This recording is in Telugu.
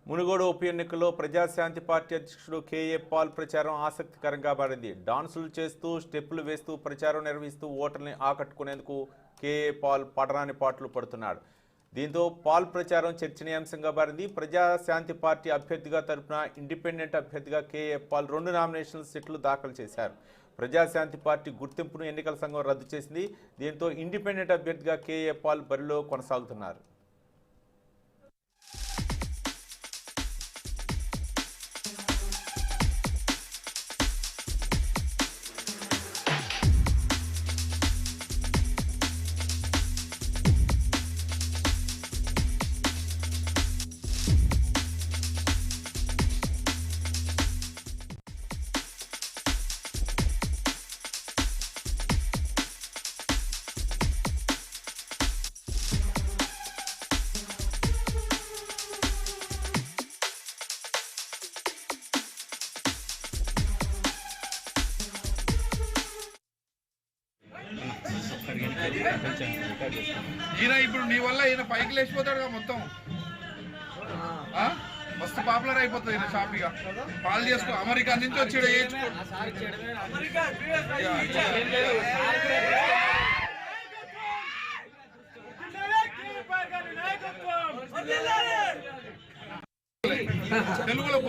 మునుగోడు ఉప ఎన్నికల్లో ప్రజాశాంతి పార్టీ అధ్యక్షుడు కేఏ పాల్ ప్రచారం ఆసక్తికరంగా మారింది. డాన్సులు చేస్తూ స్టెప్పులు వేస్తూ ప్రచారం నిర్వహిస్తూ ఓటర్ని ఆకట్టుకునేందుకు కేఏ పాల్ పడరాని పాటలు పడుతున్నాడు. దీంతో పాల్ ప్రచారం చర్చనీయాంశంగా మారింది. ప్రజాశాంతి పార్టీ అభ్యర్థిగా తరపున ఇండిపెండెంట్ అభ్యర్థిగా కేఏ పాల్ 2 నామినేషన్ సెట్లు దాఖలు చేశారు. ప్రజాశాంతి పార్టీ గుర్తింపును ఎన్నికల సంఘం రద్దు చేసింది. దీంతో ఇండిపెండెంట్ అభ్యర్థిగా కేఏ పాల్ బరిలో కొనసాగుతున్నారు. ఈయన ఇప్పుడు నీ వల్ల ఈయన పైకి లేచిపోతాడుగా మొత్తం మస్తు పాపులర్ అయిపోతుంది ఈయన షాప్ ఇక పాలు చేసుకో. అమెరికా నుంచి వచ్చాడు తెలుగులో